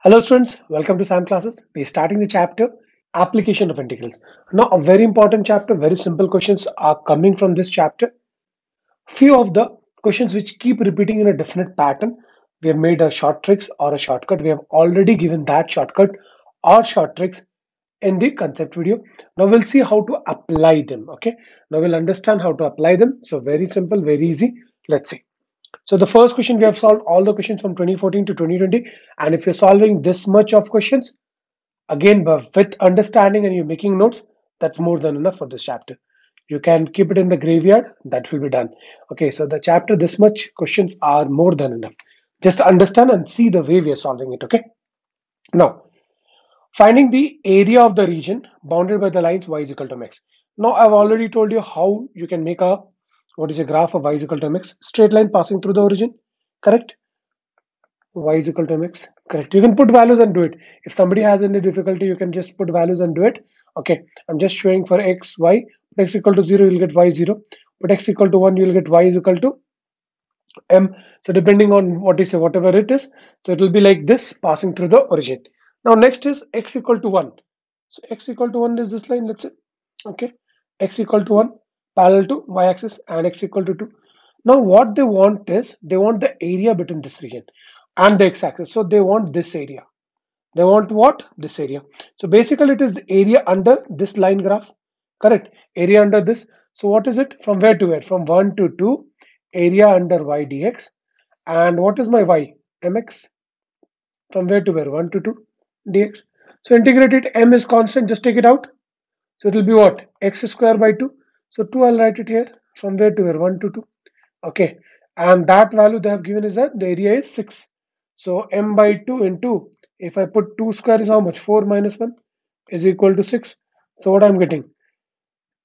Hello students, welcome to SAM classes. We are starting the chapter application of integrals. Now a very important chapter, very simple questions are coming from this chapter. Few of the questions which keep repeating in a definite pattern. We have made a short tricks or a shortcut. We have already given that shortcut or short tricks in the concept video. Now we'll see how to apply them. Okay. Now we'll understand how to apply them. So very simple, very easy. Let's see. So the first question, we have solved all the questions from 2014 to 2020. And if you're solving this much of questions, again, but with understanding and you're making notes, that's more than enough for this chapter. You can keep it in the graveyard, that will be done. Okay, so the chapter, this much questions are more than enough. Just understand and see the way we are solving it, okay? Now, finding the area of the region bounded by the lines y is equal to mx. Now, I've already told you how you can make a, what is a graph of y is equal to mx? Straight line passing through the origin, correct? Y is equal to mx, correct. You can put values and do it. If somebody has any difficulty, you can just put values and do it. Okay, I'm just showing for x y. Put x equal to 0, you'll get y 0. Put x equal to 1, you'll get y is equal to m. So depending on what is whatever it is, so it will be like this passing through the origin. Now next is x equal to 1. So x equal to 1 is this line, let's say. Okay, x equal to 1 parallel to y axis and x equal to 2. Now what they want is they want the area between this region and the x-axis. So they want this area. They want what? This area. So basically it is the area under this line graph. Correct. Area under this. So what is it? From where to where? From 1 to 2. Area under y dx. And what is my y? Mx. From where to where? 1 to 2 dx. So integrate it. M is constant. Just take it out. So it will be what? X square by 2. So 2, I'll write it here. From where to where? 1 to 2. Okay, and that value they have given is that the area is 6. So m by 2 into, if I put 2 square is how much? 4 minus 1 is equal to 6. So what I'm getting?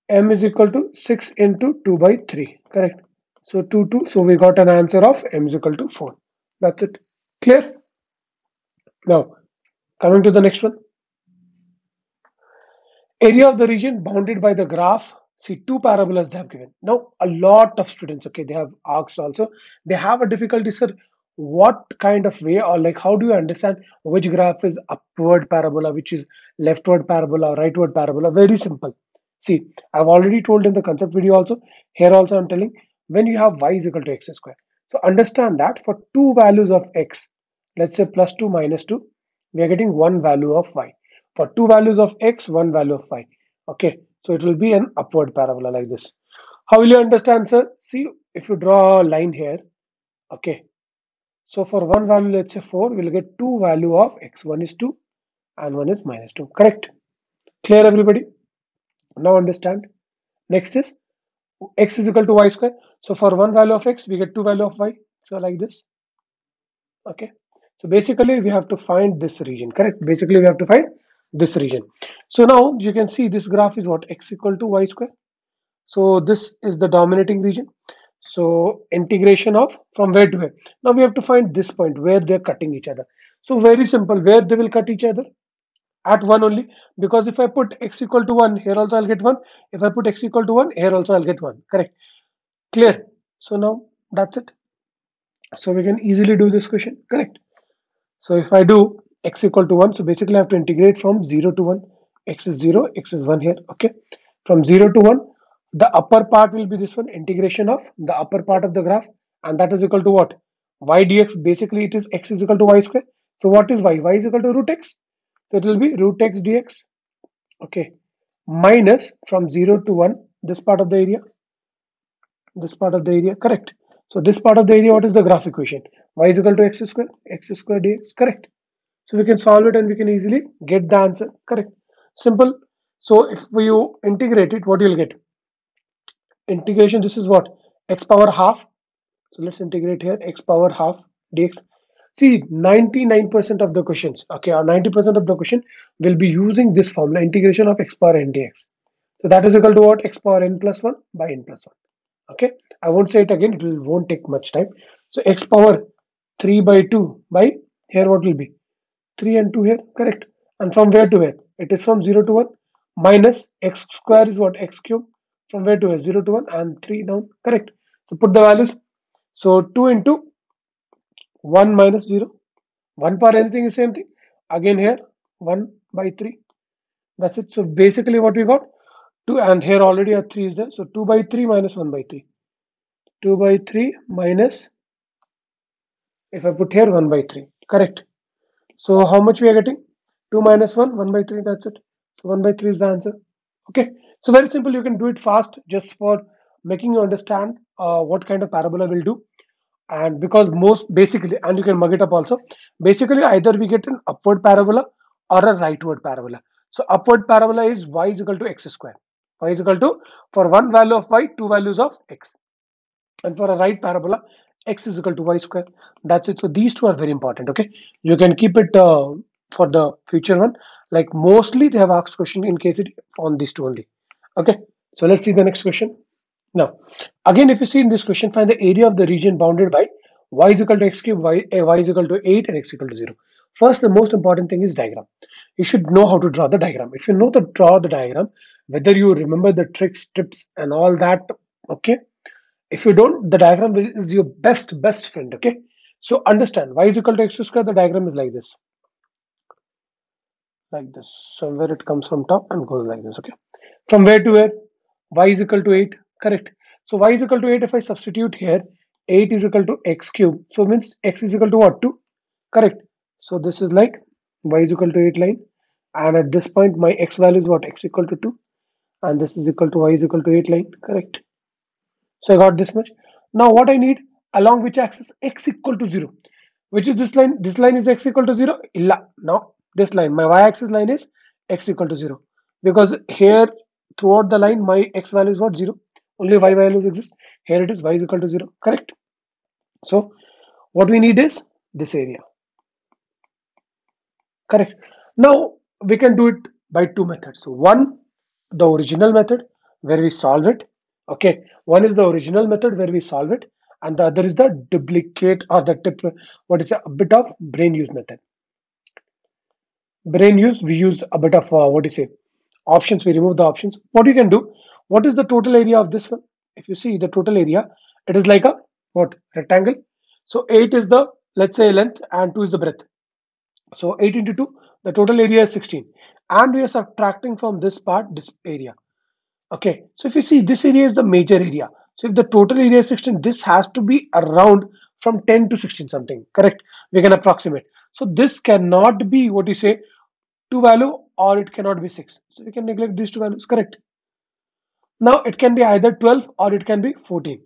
M is equal to 6 into 2 by 3. Correct. So 2, 2. So we got an answer of m is equal to 4. That's it. Clear? Now, coming to the next one. Area of the region bounded by the graph. See, two parabolas they have given. Now, a lot of students, okay, they have asked also, they have a difficulty, sir. What kind of way, or like how do you understand which graph is upward parabola, which is leftward parabola, rightward parabola? Very simple. See, I've already told in the concept video also. Here also I'm telling, when you have y is equal to x square. So understand that for two values of x, let's say plus 2 minus 2, we are getting one value of y. For two values of x, one value of y. Okay, so it will be an upward parabola like this. How will you understand, sir? See, if you draw a line here, okay, so for one value, let's say 4, we'll get two value of x. One is 2 and one is minus 2. Correct? Clear, everybody? Now understand. Next is x is equal to y square. So for one value of x, we get two value of y. So like this. Okay. So basically, we have to find this region. Correct? Basically, we have to find this region. So now you can see this graph is what? X equal to y square. So this is the dominating region. So integration of from where to where. Now we have to find this point where they're cutting each other. So very simple, where they will cut each other? At 1 only. Because if I put x equal to 1, here also I'll get 1. If I put x equal to 1, here also I'll get 1. Correct. Clear. So now that's it. So we can easily do this question. Correct. So if I do x equal to 1, so basically I have to integrate from 0 to 1. X is 0, x is 1 here. Okay. From 0 to 1, the upper part will be this one, integration of the upper part of the graph, and that is equal to what? Y dx. Basically it is x is equal to y square. So what is y? Y is equal to root x. So it will be root x dx. Okay. Minus from 0 to 1, this part of the area. This part of the area, correct. So this part of the area, what is the graph equation? Y is equal to x square dx, correct. So we can solve it and we can easily get the answer, correct. Simple. So if you integrate it, what you'll get? Integration, this is what? X power half. So let's integrate here, x power half dx. See, 99% of the questions, okay, or 90% of the question will be using this formula, integration of x power n dx. So that is equal to what? X power n plus 1 by n plus 1. Okay, I won't say it again, won't take much time. So x power 3 by 2 by, here what will be? 3 and 2 here, correct. And from where to where? It is from 0 to 1 minus x square is what? X cube. From where to where? 0 to 1 and 3 down, correct. So put the values. So 2 into 1 minus 0. 1 power anything is same thing. Again here 1 by 3. That's it. So basically what we got 2, and here already a 3 is there. So 2 by 3 minus 1 by 3. 2 by 3 minus, if I put here 1 by 3. Correct. So how much we are getting? 2 minus 1, 1 by 3. That's it. So 1 by 3 is the answer. Okay. So very simple. You can do it fast just for making you understand what kind of parabola we'll do. And because most basically, and you can mug it up also, basically either we get an upward parabola or a rightward parabola. So upward parabola is y is equal to x square. Y is equal to, for one value of y, two values of x. And for a right parabola, x is equal to y square. That's it. So these two are very important. Okay, you can keep it for the future one. Like mostly they have asked question in case it on these two only. Okay, so let's see the next question. Now, again, if you see in this question, find the area of the region bounded by y is equal to x cube, y is equal to 8, and x equal to 0. First, the most important thing is diagram. You should know how to draw the diagram. If you know to draw the diagram, whether you remember the tricks, tips, and all that, okay. If you don't, the diagram is your best friend, okay. So understand, y is equal to x square. The diagram is like this, like this. Somewhere it comes from top and goes like this, okay. From where to where? Y is equal to 8, correct. So y is equal to 8, if I substitute here, 8 is equal to x cube. So means x is equal to what? 2, correct. So this is like y is equal to 8 line. And at this point, my x value is what? X equal to 2. And this is equal to y is equal to 8 line, correct. So I got this much. Now what I need, along which axis? X equal to 0. Which is this line? This line is x equal to 0. Illa. Now this line, my y-axis line is x equal to 0. Because here throughout the line, my x value is what? 0. Only y values exist. Here it is y is equal to 0. Correct. So what we need is this area. Correct. Now we can do it by two methods. So one, the original method where we solve it. Okay. One is the original method where we solve it, and the other is the duplicate or the tip. What is a bit of brain use method? Brain use. We use a bit of what do you say? Options. We remove the options. What you can do? What is the total area of this one? If you see the total area, it is like a what rectangle. So 8 is the, let's say, length, and 2 is the breadth. So 8 into 2, the total area is 16. And we are subtracting from this part this area. Okay, so if you see this area is the major area. So if the total area is 16, this has to be around from 10 to 16 something, correct? We can approximate. So this cannot be what you say 2 value, or it cannot be 6. So we can neglect these two values, correct? Now it can be either 12 or it can be 14.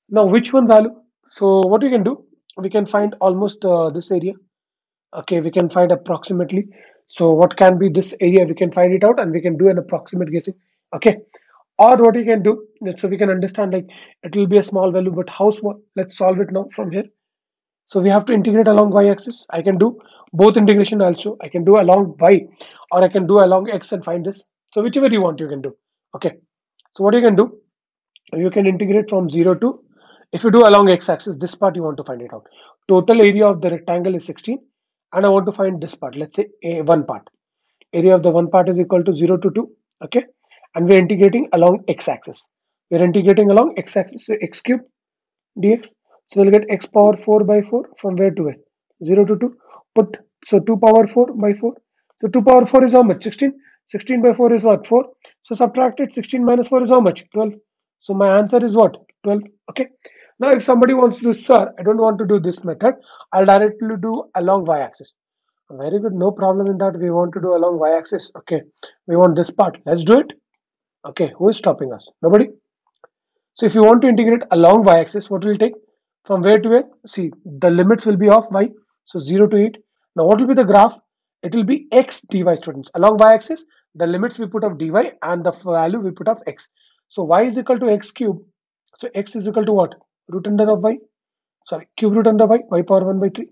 Now which one value? So what we can do, we can find almost this area. Okay, we can find approximately. So what can be this area? We can find it out and we can do an approximate guessing. Okay, or what we can do, so we can understand like it will be a small value, but how small? Let's solve it now from here. So we have to integrate along y-axis. I can do both integration also. I can do along y, or I can do along x and find this. So whichever you want, you can do. Okay. So what you can do, you can integrate from 0 to, if you do along x-axis, this part you want to find it out. Total area of the rectangle is 16, and I want to find this part. Let's say one part. Area of the one part is equal to 0 to 2. Okay, and we're integrating along x-axis. We're integrating along x-axis, so x cube dx. So we'll get x power 4 by 4 from where to where? 0 to 2. Put, so 2 power 4 by 4. So 2 power 4 is how much? 16. 16 by 4 is what? 4. So subtract it. 16 minus 4 is how much? 12. So my answer is what? 12. Okay. Now if somebody wants to do, sir, I don't want to do this method, I'll directly do along y-axis. Very good. No problem in that. We want to do along y-axis. Okay. We want this part. Let's do it. Okay. Who is stopping us? Nobody. So if you want to integrate along y-axis, what will it take? From where to where? See, the limits will be of y. So 0 to 8. Now what will be the graph? It will be x dy, students. Along y-axis, the limits we put of dy and the value we put of x. So y is equal to x cube. So x is equal to what? Root under of y. Sorry, cube root under y power 1 by 3.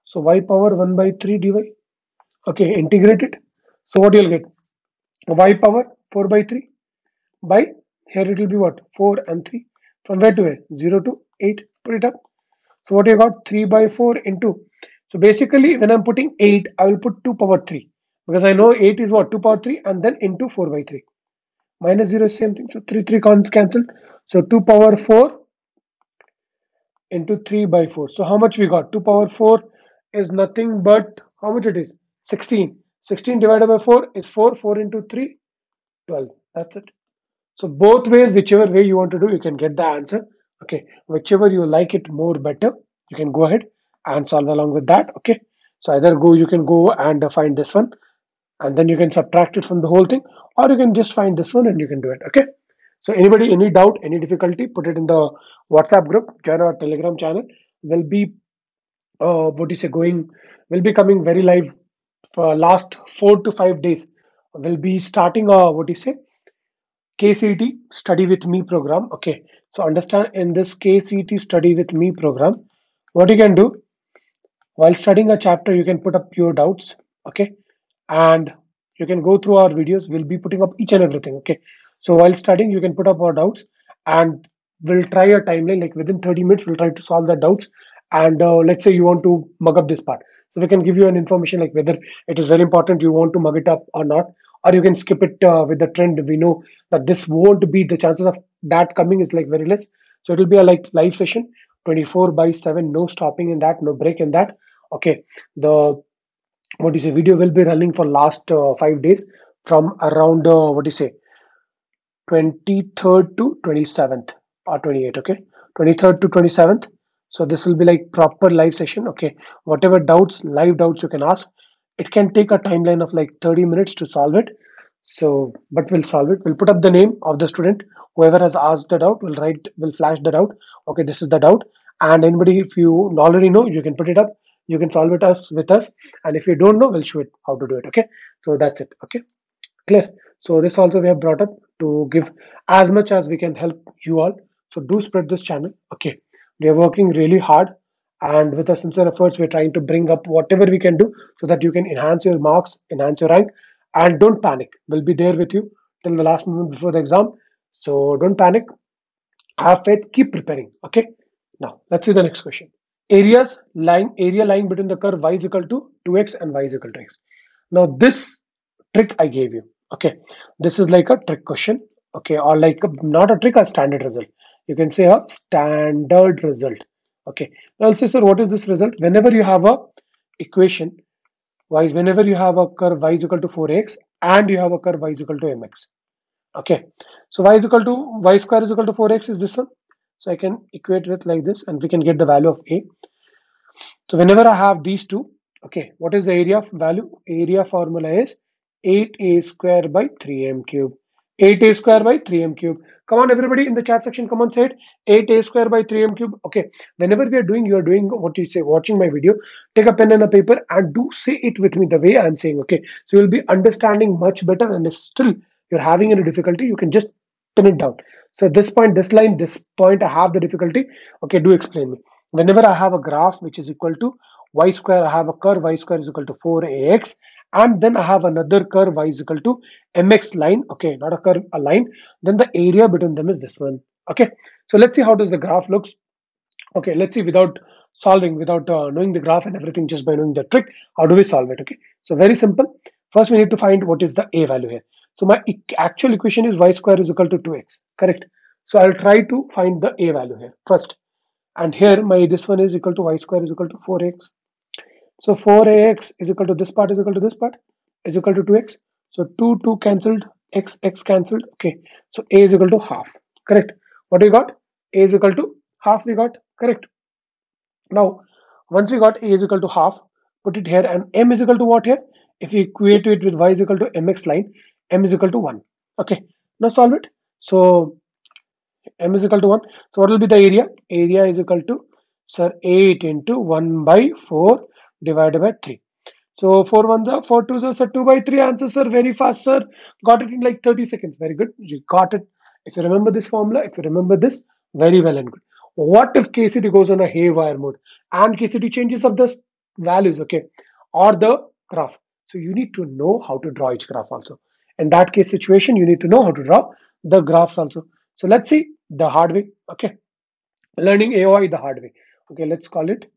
So y power 1 by 3 dy. Okay, integrate it. So what you'll get? Y power 4 by 3 by, here it will be what? 4 and 3. From where to where? 0 to 8. Put it up. So what you got? 3 by 4 into. So basically when I'm putting 8, I will put 2 power 3. Because I know 8 is what? 2 power 3 and then into 4 by 3. Minus 0 is same thing. So 3 cancel. So 2 power 4 into 3 by 4. So how much we got? 2 power 4 is nothing but, how much it is? 16. 16 divided by 4 is 4. 4 into 3, 12. That's it. So both ways, whichever way you want to do, you can get the answer. Okay, whichever you like it more better, you can go ahead and solve along with that. Okay, so either go, you can go and find this one, and then you can subtract it from the whole thing, or you can just find this one and you can do it. Okay. So anybody, any doubt, any difficulty, put it in the WhatsApp group, join our Telegram channel. We'll be what do you say going, will be coming very live for last 4 to 5 days. We'll be starting what do you say, KCT Study with Me program. Okay, so understand, in this KCT Study with Me program, what you can do while studying a chapter, you can put up your doubts. Okay, and you can go through our videos. We'll be putting up each and everything. Okay, so while studying, you can put up our doubts, and we'll try a timeline like within 30 minutes. We'll try to solve the doubts. And let's say you want to mug up this part, so we can give you an information like whether it is very important you want to mug it up or not, or you can skip it with the trend. We know that this won't be, the chances of that coming is like very less. So it will be a like live session, 24/7, no stopping in that, no break in that. Okay, the what do you say, video will be running for last 5 days, from around what do you say, 23rd to 27th or 28th. Okay, 23rd to 27th. So this will be like proper live session. Okay, whatever doubts, live doubts, you can ask. It can take a timeline of like 30 minutes to solve it. So but we'll solve it. We'll put up the name of the student, whoever has asked the doubt. We'll flash the doubt. Okay, this is the doubt. And anybody, if you already know, you can put it up, you can solve it us with us. And if you don't know, we'll show it how to do it. Okay, so that's it. Okay, clear. So this also we have brought up to give as much as we can help you all. So do spread this channel. Okay, we are working really hard, and with our sincere efforts, we're trying to bring up whatever we can do so that you can enhance your marks, enhance your rank. And don't panic, we'll be there with you till the last moment before the exam. So don't panic, have faith, keep preparing. Okay, now let's see the next question. Area lying between the curve y is equal to 2x and y is equal to x. Now this trick I gave you. Okay, this is like a trick question. Okay, or like not a trick, a standard result. You can say a standard result. Okay, now I'll say, sir, what is this result? Whenever you have a equation whenever you have a curve y is equal to 4x and you have a curve y is equal to mx. Okay, so y is equal to y square is equal to 4x is this one. So I can equate with like this, and we can get the value of a. So whenever I have these two, okay, what is the area of value? Area formula is 8a square by 3m cube. 8a square by 3m cube. Come on, everybody in the chat section, come on, say it. 8a square by 3m cube. Okay, whenever we are doing, you are doing what you say, watching my video, take a pen and a paper and do say it with me the way I'm saying. Okay, so you'll be understanding much better, and if still you're having any difficulty, you can just pin it down. So at this point, this line, this point, I have the difficulty. Okay, do explain me. Whenever I have a graph which is equal to y square, I have a curve y square is equal to 4ax, and then I have another curve y is equal to mx line. Okay, not a curve, a line. Then the area between them is this one. Okay, so let's see how does the graph looks. Okay, let's see without solving, without knowing the graph and everything, just by knowing the trick, how do we solve it? Okay, so very simple. First, we need to find what is the a value here. So my actual equation is y square is equal to 2x, correct? So I'll try to find the a value here first. And here my this one is equal to y square is equal to 4x. So 4ax is equal to this part is equal to this part is equal to 2x. So 2 cancelled, x cancelled. Okay, so a is equal to half, correct? What we got? A is equal to half, we got, correct? Now, once we got a is equal to half, put it here, and m is equal to what here? If we equate it with y is equal to mx line, m is equal to 1. Okay, now solve it. So m is equal to 1. So what will be the area? Area is equal to, sir, 8 into 1 by 4 divided by 3. So 4 1s are 4 2s are, sir, 2 by 3. Answer, sir, very fast, sir. Got it in like 30 seconds. Very good. You got it. If you remember this formula, if you remember this, very well and good. What if KCT goes on a haywire mode and KCT changes up the values, okay, or the graph? So you need to know how to draw each graph also. In that case situation, you need to know how to draw the graphs also. So let's see the hard way. Okay, learning AOI the hard way. Okay, let's call it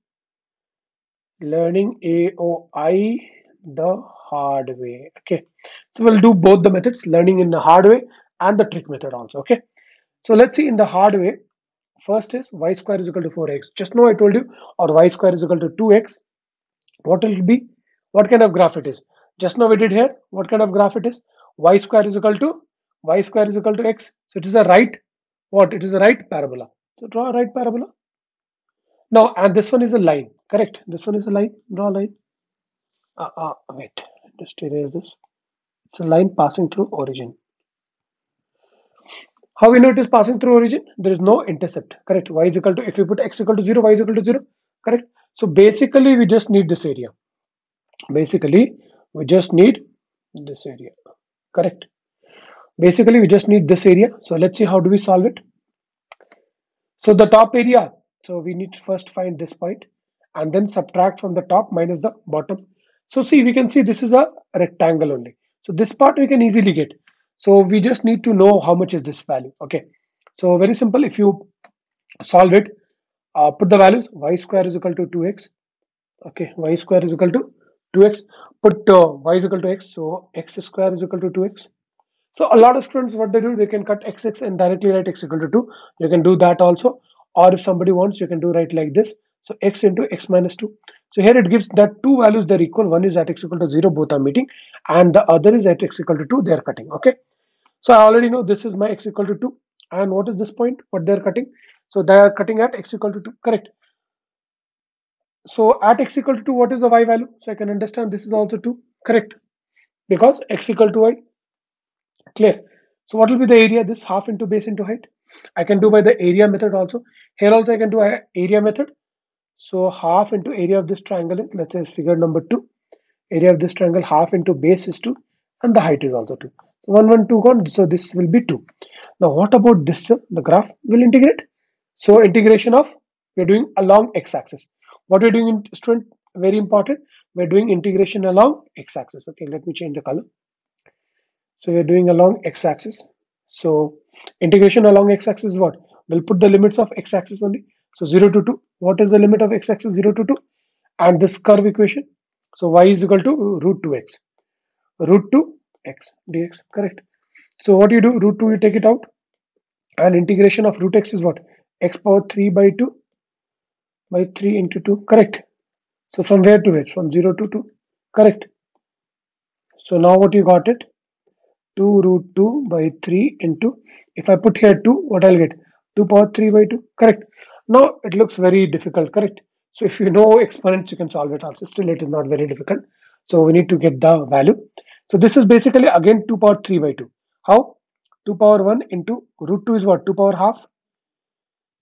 learning AOI the hard way. Okay, so we'll do both the methods, learning in the hard way and the trick method also. Okay, so let's see in the hard way. First is y square is equal to 4x. Just now I told you, or y square is equal to 2x. What will it be? What kind of graph it is? Just now we did here. What kind of graph it is? Y square is equal to x. So it is a right, what? It is a right parabola. So draw a right parabola. Now, and this one is a line, correct? This one is a line. Draw a line. Wait, just erase this. It's a line passing through origin. How we know it is passing through origin? There is no intercept, correct? Y is equal to, if you put x equal to 0, y is equal to 0, correct? So basically, we just need this area. Basically, we just need this area, correct? Basically, we just need this area. So let's see how do we solve it. So the top area, so we need to first find this point and then subtract from the top minus the bottom. So see, we can see this is a rectangle only. So this part we can easily get. So we just need to know how much is this value. Okay. So very simple. If you solve it, put the values. Y square is equal to 2x. Okay. Y square is equal to 2x. Put y is equal to x. So x square is equal to 2x. So a lot of students, what they do, they can cut x and directly write x equal to 2. You can do that also. Or if somebody wants, you can do right like this. So x into x minus 2. So here it gives that two values they're equal. One is at x equal to 0, both are meeting. And the other is at x equal to 2, they're cutting. Okay. So I already know this is my x equal to 2. And what is this point? What they're cutting? So they are cutting at x equal to 2. Correct. So at x equal to 2, what is the y value? So I can understand this is also 2. Correct. Because x equal to y. Clear. So what will be the area? This half into base into height. I can do by the area method also. Here also I can do area method. So half into area of this triangle is, let's say, figure number 2. Area of this triangle, half into base is 2 and the height is also 2. So 1, 1, 2 gone. So this will be 2. Now what about this? The graph will integrate. So integration of, we're doing along x-axis. What we're doing in student, very important. We're doing integration along x-axis. Okay, let me change the color. So we're doing along x-axis. So integration along x-axis is what? We'll put the limits of x-axis only. So 0 to 2. What is the limit of x-axis? 0 to 2. And this curve equation. So y is equal to root 2x. Root 2 x dx. Correct. So what you do? Root 2, you take it out. And integration of root x is what? X power 3 by 2 by 3 into 2. Correct. So from where to where? From 0 to 2. Correct. So now what you got it? 2 root 2 by 3 into, if I put here 2, what I'll get? 2 power 3 by 2. Correct. Now it looks very difficult. Correct. So if you know exponents, you can solve it also. Still, it is not very difficult. So we need to get the value. So this is basically again 2 power 3 by 2. How? 2 power 1 into root 2 is what? 2 power half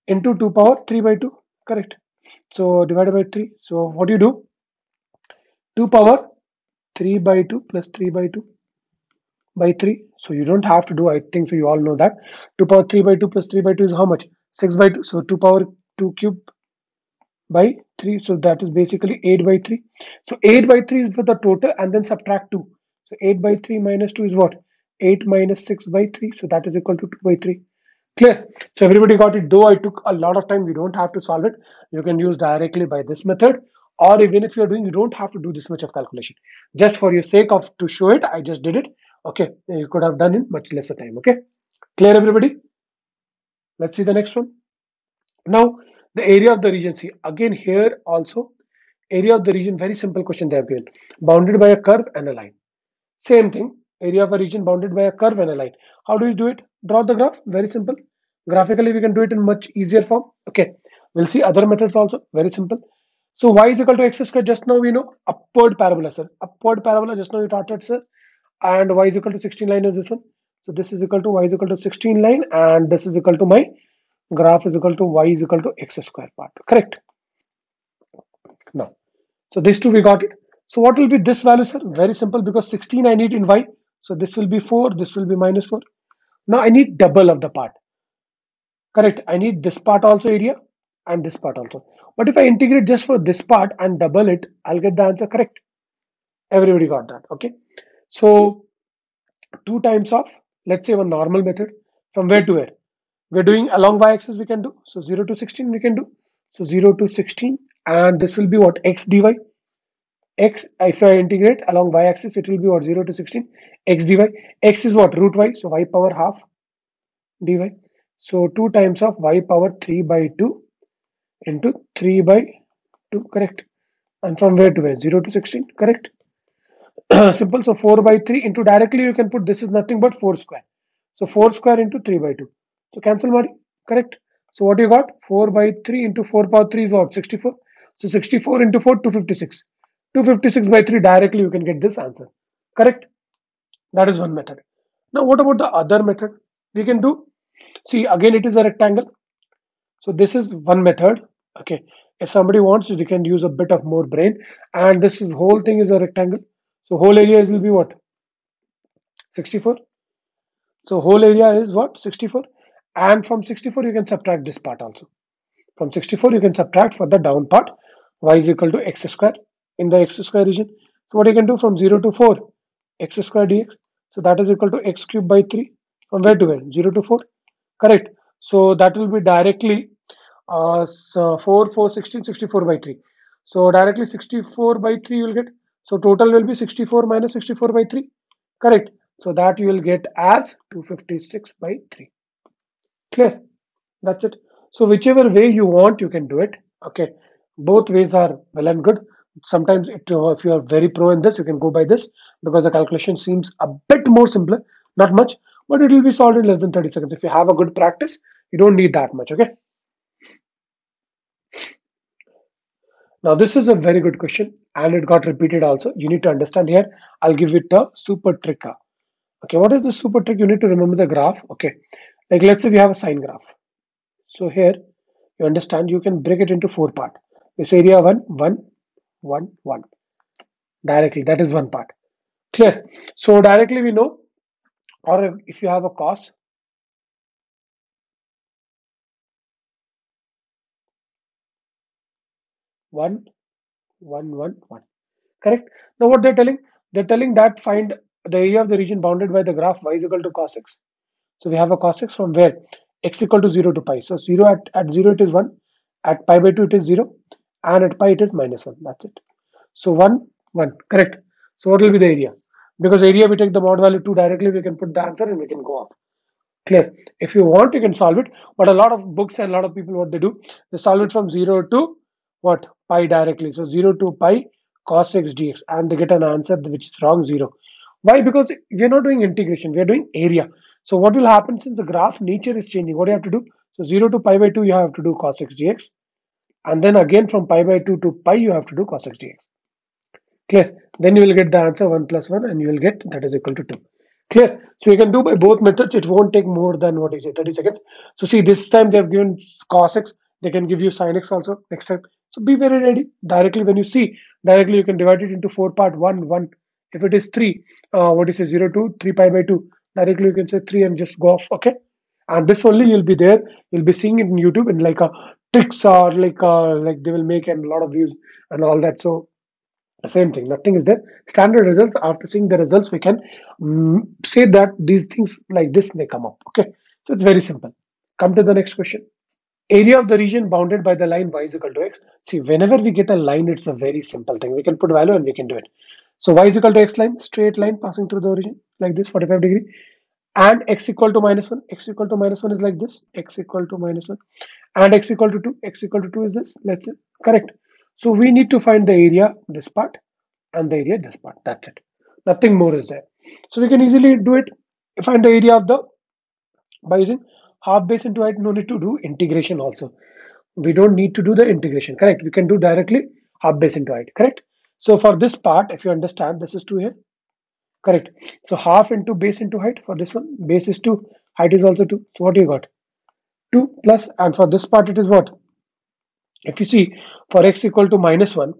into 2 power 3 by 2. Correct. So divided by 3. So what do you do? 2 power 3 by 2 plus 3 by 2 by 3. So you don't have to do, I think so you all know that. 2 power 3 by 2 plus 3 by 2 is how much? 6 by 2. So 2 power 2 cube by 3. So that is basically 8 by 3. So 8 by 3 is for the total and then subtract 2. So 8 by 3 minus 2 is what? 8 minus 6 by 3. So that is equal to 2 by 3. Clear? So everybody got it. Though I took a lot of time, you don't have to solve it. You can use directly by this method. Or even if you're doing, you don't have to do this much of calculation. Just for your sake of to show it, I just did it. Okay, you could have done in much lesser time. Okay, clear everybody? Let's see the next one. Now, the area of the region. See, again here also, area of the region, very simple question they have given. Bounded by a curve and a line. Same thing, area of a region bounded by a curve and a line. How do we do it? Draw the graph, very simple. Graphically, we can do it in much easier form. Okay, we'll see other methods also, very simple. So y is equal to x square, just now we know, upward parabola, sir. Upward parabola, just now you taught it, sir. And y is equal to 16 line is this one. So this is equal to y is equal to 16 line, and this is equal to my graph is equal to y is equal to x square part. Correct? Now, so these two we got it. So what will be this value, sir? Very simple, because 16 I need in y. So this will be 4, this will be minus 4. Now I need double of the part. Correct? I need this part also area and this part also. But if I integrate just for this part and double it, I'll get the answer correct. Everybody got that. Okay. So 2 times of, let's say, one normal method, from where to where? We're doing along y-axis we can do. So 0 to 16 we can do. So 0 to 16, and this will be what? X dy. X, if I integrate along y-axis, it will be what? 0 to 16 x dy. X is what? Root y, so y power half dy. So 2 times of y power 3 by 2 into 3 by 2. Correct? And from where to where? 0 to 16. Correct? Simple. So 4 by 3 into, directly you can put, this is nothing but 4 square. So 4 square into 3 by 2. So cancel Mari. Correct. So what you got? 4 by 3 into 4 power 3 is what? 64. So 64 into 4, 256. 256 by 3, directly you can get this answer. Correct. That is one method. Now what about the other method? We can do, see, again it is a rectangle. So this is one method. Okay. If somebody wants, they can use a bit of more brain. And this is, whole thing is a rectangle. So whole area will be what? 64. So whole area is what? 64. And from 64 you can subtract this part also. From 64 you can subtract for the down part, y is equal to x square in the x square region. So what you can do, from 0 to 4, x square dx. So that is equal to x cube by 3. From where to where? 0 to 4. Correct. So that will be directly, so 4, 4, 16, 64 by 3. So directly 64 by 3 you will get. So total will be 64 minus 64 by 3. Correct. So that you will get as 256 by 3. Clear? That's it. So whichever way you want, you can do it. Okay. Both ways are well and good. Sometimes if you are very pro in this, you can go by this, because the calculation seems a bit more simpler. Not much, but it will be solved in less than 30 seconds. If you have a good practice, you don't need that much. Okay. Now this is a very good question, and it got repeated also. You need to understand here. I'll give it a super trick. Okay. What is the super trick? You need to remember the graph. Okay. Like let's say we have a sine graph. So here, you understand, you can break it into four part. This area 1, 1, 1, 1. Directly, that is one part. Clear? So directly we know, or if you have a cos, 1, 1, 1, 1. Correct? Now what they're telling? They're telling that find the area of the region bounded by the graph y is equal to cos x. So we have a cos x from where? X equal to 0 to pi. So 0 at 0 it is 1, at pi by 2 it is 0, and at pi it is minus 1. That's it. So 1, 1. Correct. So what will be the area? Because area we take the mod value 2, directly we can put the answer and we can go up. Clear. If you want, you can solve it. But a lot of books and a lot of people, what they do, they solve it from 0 to what? Pi directly. So 0 to pi cos x dx, and they get an answer which is wrong, 0. Why? Because we are not doing integration, we are doing area. So what will happen, since the graph nature is changing? What do you have to do? So 0 to pi by 2, you have to do cos x dx. And then again from pi by 2 to pi, you have to do cos x dx. Clear? Then you will get the answer 1 plus 1, and you will get that is equal to 2. Clear? So you can do by both methods. It won't take more than, what is it, 30 seconds. So see, this time they have given cos x. They can give you sin x also next time. So be very ready. Directly when you see, directly you can divide it into four part, 1, 1. If it is 3, what is it, 0 to 3 pi by 2. Directly you can say 3 and just go off. Okay. And this only you'll be there. You'll be seeing it in YouTube in like a tricks, or like they will make and a lot of views and all that. So same thing, nothing is there. Standard results, after seeing the results, we can say that these things like this may come up. Okay, so it's very simple. Come to the next question. Area of the region bounded by the line y is equal to x. See, whenever we get a line, it's a very simple thing. We can put value and we can do it. So y is equal to x line, straight line passing through the origin like this, 45 degree, and x equal to minus 1. X equal to minus 1 is like this, x equal to minus 1, and x equal to 2. X equal to 2 is this. Let's say, correct. So we need to find the area, this part, and the area, this part. That's it. Nothing more is there. So we can easily do it. Find the area of the, by using half base into height. No need to do integration also. We don't need to do the integration. Correct. We can do directly half base into height. Correct. So for this part, if you understand, this is 2 here. Correct. So half into base into height for this one. Base is 2. Height is also 2. So what you got? 2 plus, and for this part it is what? If you see, for x equal to minus 1,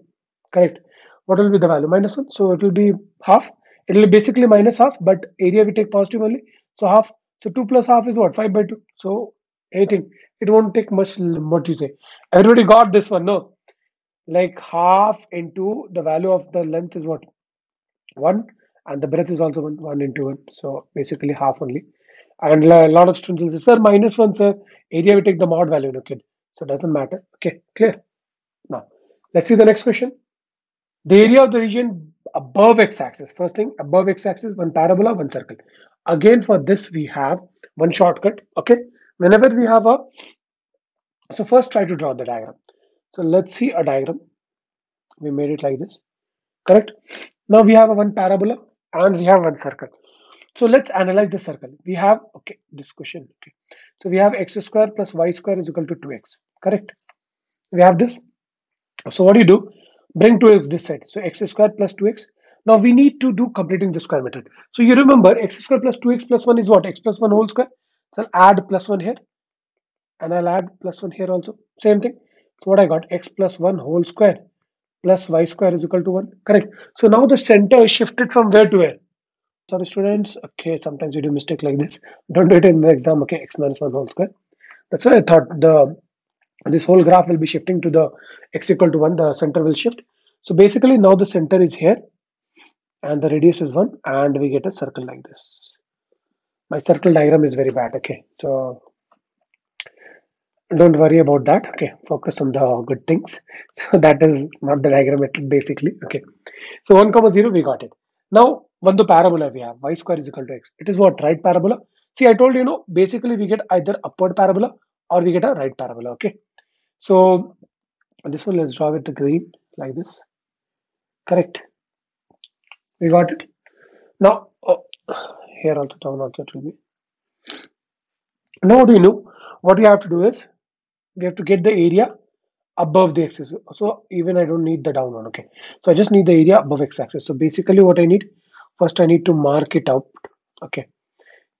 correct, what will be the value? Minus 1. So it will be half. It will be basically minus half, but area we take positive only. So half. So 2 plus half is what? 5 by 2. So anything. It won't take much, what you say. Everybody got this one, no? Like half into the value of the length is what? 1, and the breadth is also 1, 1 into 1. So basically half only. And a lot of students will say, sir, minus 1, sir. Area we take the mod value, no kid. So it doesn't matter. Okay, clear? Now, let's see the next question. The area of the region above x-axis. First thing, above x-axis, one parabola, one circle. Again, for this, we have one shortcut. Okay. Whenever we have a, so first try to draw the diagram. So let's see a diagram. We made it like this. Correct. Now we have a one parabola and we have one circle. So let's analyze the circle. We have, okay, this question. Okay. So we have x square plus y square is equal to 2x. Correct? We have this. So what do you do? Bring 2x this side. So x square plus 2x. Now we need to do completing the square method. So you remember x square plus 2x plus 1 is what? X plus 1 whole square. So I'll add plus 1 here and I'll add plus 1 here also. Same thing. So what I got? X plus 1 whole square plus y square is equal to 1. Correct. So now the center is shifted from where to where? Sorry, students. Okay, sometimes you do mistake like this. Don't do it in the exam. Okay, x minus 1 whole square. That's why I thought this whole graph will be shifting to the x equal to 1. The center will shift. So basically now the center is here and the radius is 1 and we get a circle like this. My circle diagram is very bad. Okay, so don't worry about that. Okay, focus on the good things. So that is not the diagram basically. Okay, so 1 comma 0 we got it. Now one the parabola we have y square is equal to x. It is what? Right parabola. See, I told you, basically we get either upward parabola or we get a right parabola. Okay, so this one, let's draw with the green like this. Correct, we got it. Now here also down also it will be. Now what do you know? What we have to do is we have to get the area above the axis. So even I don't need the down one. Okay, so I just need the area above x-axis. So basically what I need, first I need to mark it out. Okay,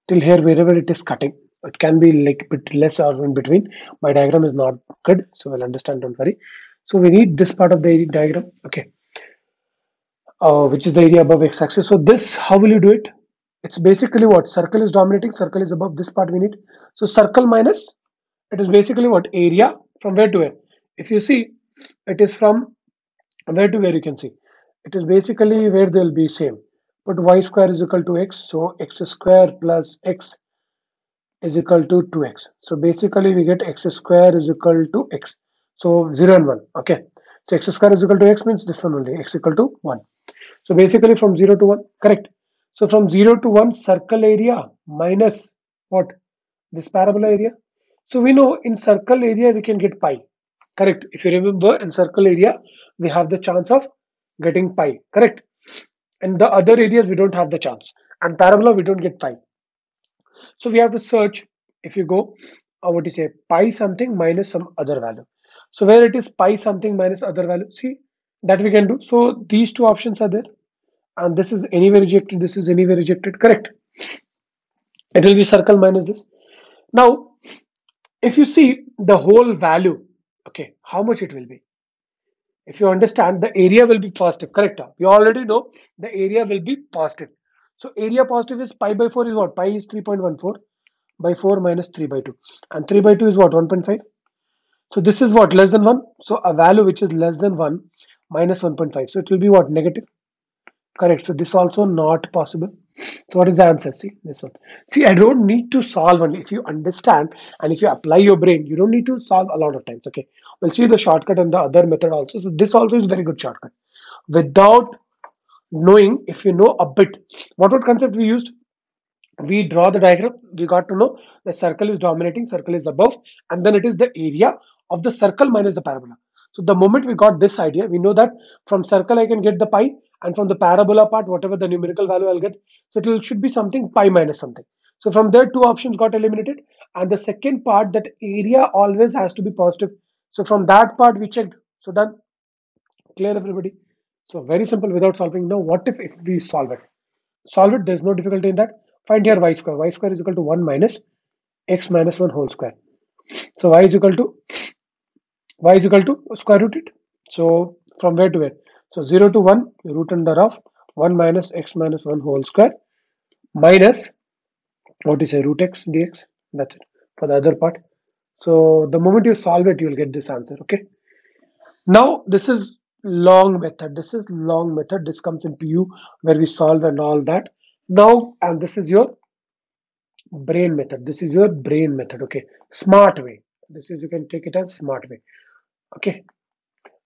till here wherever it is cutting, it can be like a bit less or in between. My diagram is not good, so we'll understand, don't worry. So we need this part of the diagram. Okay, which is the area above x-axis. So this, how will you do it? It's basically what? Circle is dominating, circle is above, this part we need. So circle minus, it is basically what? Area from where to where? If you see, it is from where to where, you can see. It is basically where they'll be same. But y square is equal to x, so x square plus x is equal to 2x. So basically we get x square is equal to x. So 0 and 1. Okay. So x square is equal to x means this one only, x equal to 1. So basically from 0 to 1, correct. So from 0 to 1, circle area minus what? This parabola area. So we know in circle area we can get pi. Correct. If you remember, in circle area we have the chance of getting pi. Correct. And the other areas we don't have the chance. And parabola we don't get pi. So we have to search. If you go, what you say, pi something minus some other value. So where it is pi something minus other value, see, that we can do. So these two options are there, and this is anyway rejected, this is anyway rejected. Correct. It will be circle minus this. Now if you see the whole value, okay, how much it will be? If you understand, the area will be positive. Correct. We already know the area will be positive. So area positive is pi by 4 is what? Pi is 3.14 by 4 minus 3 by 2, and 3 by 2 is what? 1.5. So this is what? Less than 1. So a value which is less than 1 minus 1.5, so it will be what? Negative. Correct. So this also not possible. So what is the answer? See this one. See, I don't need to solve only. If you understand and if you apply your brain, you don't need to solve a lot of times. Okay. We'll see the shortcut and the other method also. So this also is very good shortcut. Without knowing, if you know a bit, what concept we used? We draw the diagram. We got to know the circle is dominating, circle is above, and then it is the area of the circle minus the parabola. So the moment we got this idea, we know that from circle I can get the pi, and from the parabola part, whatever the numerical value I'll get, so it should be something pi minus something. So from there, two options got eliminated, and the second part, that area always has to be positive. So from that part we checked. So done. Clear, everybody? So very simple without solving. Now what if we solve it? Solve it. There's no difficulty in that. Find here y square. Y square is equal to 1 minus x minus 1 whole square. So y is equal to square root it. So from where to where? So 0 to 1, root under of 1 minus x minus 1 whole square minus, what is a root x dx. That's it for the other part. So the moment you solve it, you will get this answer. Okay. Now this is long method. This is long method. This comes in PU where we solve and all that. Now, and this is your brain method. This is your brain method. Okay. Smart way. This is, you can take it as smart way. Okay.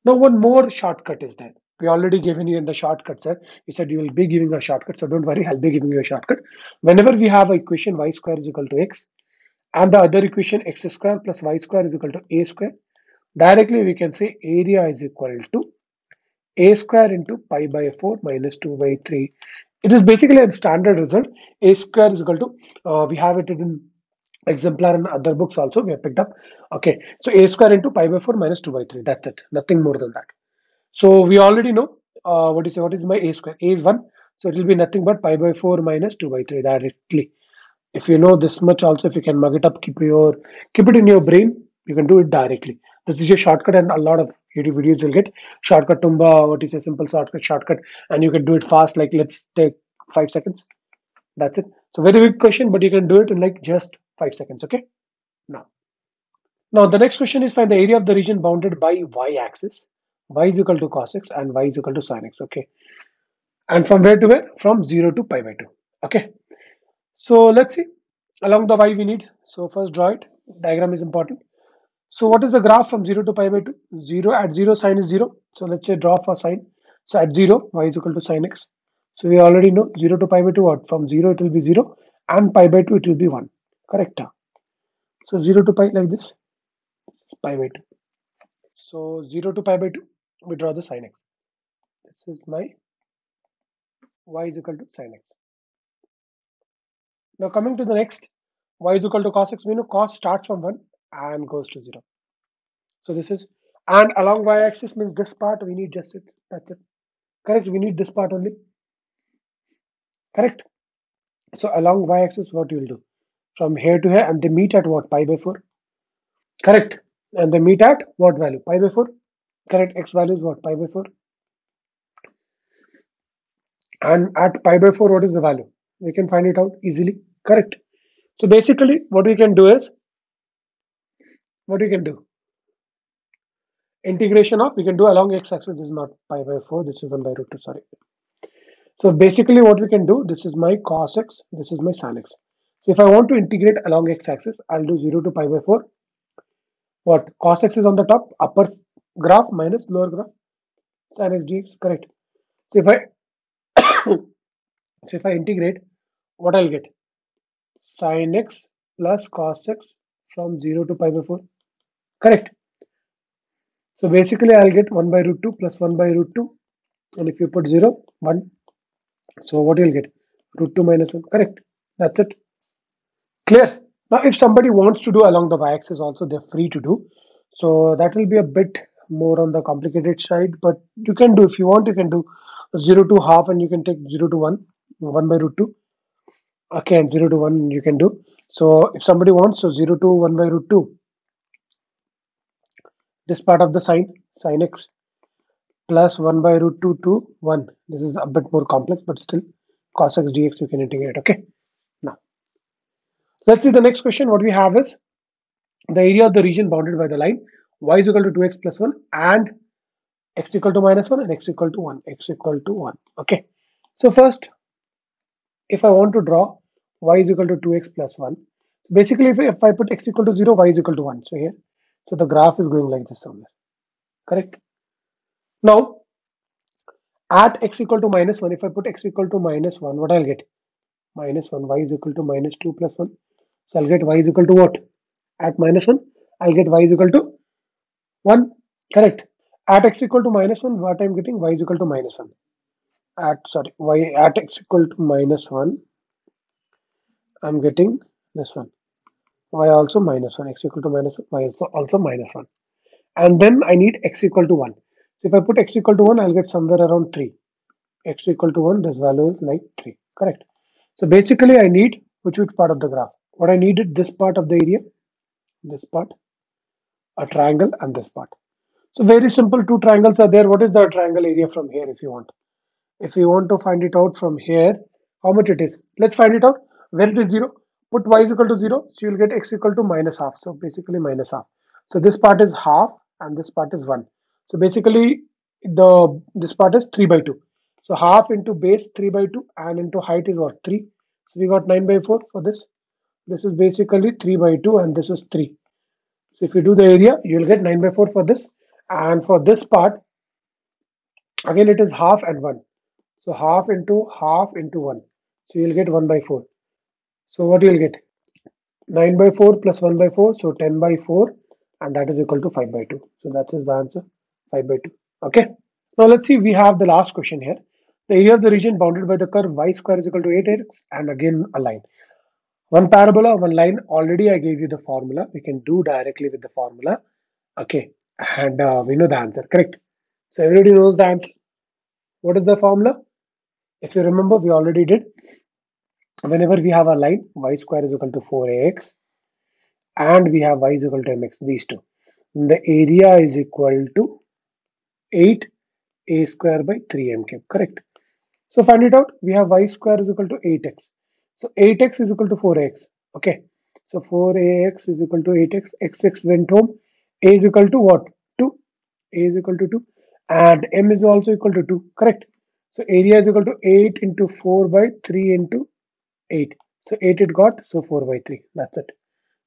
Now one more shortcut is there. We already given you in the shortcut, sir. You said you will be giving a shortcut, so don't worry, I'll be giving you a shortcut. Whenever we have a equation y square is equal to x, and the other equation x square plus y square is equal to a square, directly we can say area is equal to a square into pi by 4 minus 2 by 3. It is basically a standard result. A square is equal to, we have it in exemplar and other books also we have picked up. Okay, so a square into pi by 4 minus 2 by 3. That's it. Nothing more than that. So we already know what is my a square. A is 1. So it will be nothing but pi by 4 minus 2 by 3 directly. If you know this much also, if you can mug it up, keep it in your brain, you can do it directly. This is your shortcut, and a lot of YouTube videos you'll get shortcut tumba, what is a simple shortcut, and you can do it fast, like let's take 5 seconds. That's it. So very big question, but you can do it in like just 5 seconds. Okay. Now the next question is, find the area of the region bounded by y-axis. Y is equal to cos x and y is equal to sin x. Okay. And from where to where? From 0 to pi by 2. Okay. So let's see. Along the y we need. So first draw it. Diagram is important. So what is the graph from 0 to pi by 2? 0 at 0 sine is 0. So let's say draw for sine. So at 0 y is equal to sin x. So we already know 0 to pi by 2 what? From 0 it will be 0 and pi by 2 it will be 1. Correct? So 0 to pi like this, pi by 2. So 0 to pi by 2, we draw the sin x. This is my y is equal to sin x. Now coming to the next, y is equal to cos x. We know cos starts from 1 and goes to 0. So this is, and along y-axis means this part we need just it. That's it. Correct. We need this part only. Correct. So along y-axis, what you will do from here to here, and they meet at what? Pi by 4. Correct. And they meet at what value? Pi by 4. Correct. X value is what? Pi by 4. And at pi by 4, what is the value? We can find it out easily. Correct. So basically, what we can do is, what we can do? Integration of, we can do along x-axis. This is not pi by 4. This is 1 by root 2. Sorry. So basically, what we can do, this is my cos x. This is my sin x. So if I want to integrate along x-axis, I'll do 0 to pi by 4. What? Cos x is on the top, upper graph minus lower graph. Sin x dx. Correct. So if I so if I integrate, what I'll get? Sin x plus cos x from 0 to pi by 4. Correct. So basically, I'll get 1 by root 2 plus 1 by root 2. And if you put 0, 1. So what you'll get? Root 2 minus 1. Correct. That's it. Clear? Now, if somebody wants to do along the y-axis also, they're free to do. So that will be a bit more on the complicated side, but you can do, if you want, you can do 0 to half and you can take 0 to 1, 1 by root 2. Okay, and 0 to 1 you can do. So if somebody wants, so 0 to 1 by root 2, this part of the sin x plus 1 by root 2 to 1. This is a bit more complex, but still cos x dx you can integrate. Okay. Now, let's see the next question. What we have is the area of the region bounded by the line y is equal to 2x plus 1 and x equal to minus 1 and x equal to 1. X equal to 1. Okay. So first, if I want to draw y is equal to 2x plus 1, basically if I put x equal to 0, y is equal to 1. So here, so the graph is going like this somewhere. Correct. Now, at x equal to minus 1, if I put x equal to minus 1, what I'll get? Minus 1, y is equal to minus 2 plus 1. So I'll get y is equal to what? At minus 1, I'll get y is equal to 1. Correct. At x equal to minus 1, what I'm getting? Y is equal to minus 1. Y at x equal to minus 1, I'm getting this one. Y also minus 1, x equal to minus 1, y also minus 1. And then I need x equal to 1. So if I put x equal to 1, I'll get somewhere around 3. X equal to 1, this value is like 3. Correct. So basically, I need which part of the graph? What I needed, this part of the area, this part, a triangle, and this part. So very simple, two triangles are there. What is the triangle area from here if you want? If you want to find it out from here, how much it is? Let's find it out. Where it is 0, put y is equal to 0. So you'll get x equal to minus half. So basically minus half. So this part is half and this part is 1. So basically this part is 3 by 2. So half into base 3 by 2 and into height is what? 3. So we got 9 by 4 for this. This is basically 3 by 2 and this is 3. So if you do the area, you will get 9 by 4 for this. And for this part, again it is half and 1. So half into 1. So you'll get 1 by 4. So what you'll get? 9 by 4 plus 1 by 4. So 10 by 4. And that is equal to 5 by 2. So that is the answer. 5 by 2. Okay. Now let's see, we have the last question here. The area of the region bounded by the curve y square is equal to 8x, and again a line. One parabola, one line. Already I gave you the formula. We can do directly with the formula. Okay. And we know the answer, correct? So everybody knows the answer. What is the formula? If you remember, we already did. Whenever we have a line, y square is equal to 4ax, and we have y is equal to mx, these two. The area is equal to 8a square by 3m cube, correct? So find it out. We have y square is equal to 8x. So 8x is equal to 4x. Okay. So 4ax is equal to 8x. X went home. A is equal to what? 2. A is equal to 2. And m is also equal to 2. Correct. So area is equal to 8 into 4 by 3 into 8. So 8 it got. So 4 by 3. That's it.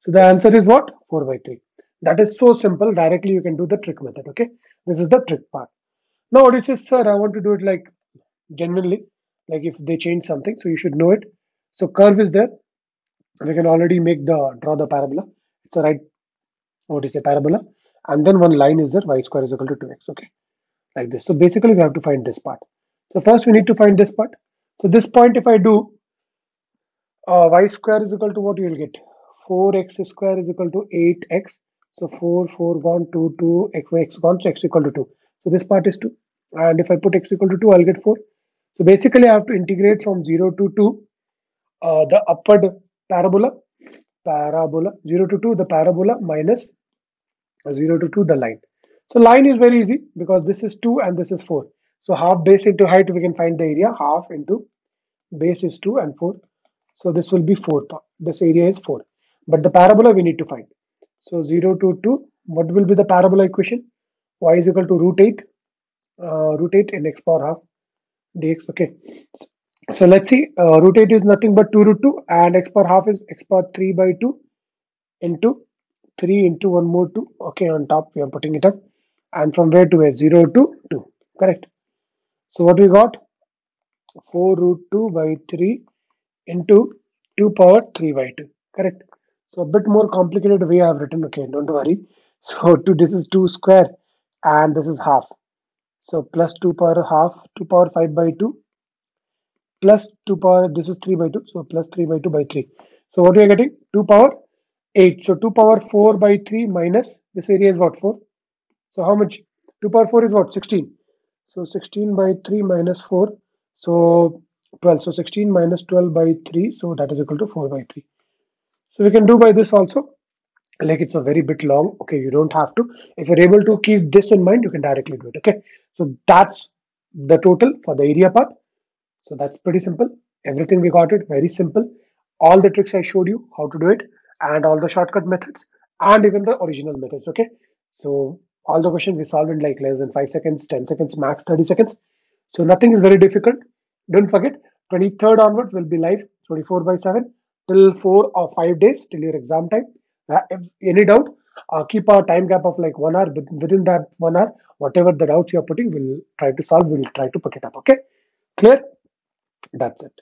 So the answer is what? 4 by 3. That is so simple. Directly you can do the trick method. Okay. This is the trick part. Now what is this, sir? I want to do it like genuinely, like if they change something, so you should know it. So curve is there. We can already make the draw the parabola. It's a right, what is a parabola, and then one line is there. Y square is equal to 2x. Okay, like this. So basically, we have to find this part. So first, we need to find this part. So this point, if I do, y square is equal to what you will get. 4x square is equal to 8x. So 4 gone, 2 x gone, so x equal to 2. So this part is 2. And if I put x equal to 2, I'll get 4. So basically, I have to integrate from 0 to 2, the upward parabola, 0 to 2, the parabola minus 0 to 2, the line. So line is very easy because this is 2 and this is 4. So half base into height, we can find the area. Half into base is 2 and 4. So this will be 4. This area is 4. But the parabola we need to find. So 0 to 2, what will be the parabola equation? Y is equal to root 8 in x power half dx. Okay. So let's see. Root 8 is nothing but 2 root 2, and x power half is x power 3 by 2 into 3 into 1 more 2. Okay, on top we are putting it up. And from where to where? 0 to 2. Correct. So what we got? 4 root 2 by 3 into 2 power 3 by 2. Correct. So a bit more complicated way I've written. Okay, don't worry. So this is 2 square and this is half. So plus 2 power half, 2 power 5 by 2 plus 2 power, this is 3 by 2, so plus 3 by 2 by 3. So what we are getting? 2 power 8. So 2 power 4 by 3 minus this area is what? 4. So how much? 2 power 4 is what? 16. So 16 by 3 minus 4. So 12. So 16 minus 12 by 3. So that is equal to 4 by 3. So we can do by this also. Like it's a very bit long. Okay, you don't have to. If you're able to keep this in mind, you can directly do it. Okay. So that's the total for the area part. So that's pretty simple. Everything we got it very simple. All the tricks I showed you how to do it, and all the shortcut methods, and even the original methods. Okay. So all the questions we solved in like less than 5 seconds, 10 seconds, max 30 seconds. So nothing is very difficult. Don't forget, 23rd onwards will be live 24 by 7 till 4 or 5 days till your exam time. If any doubt, keep a time gap of like 1 hour. But within that 1 hour, whatever the doubts you're putting, we'll try to solve. We'll try to put it up. Okay. Clear? That's it.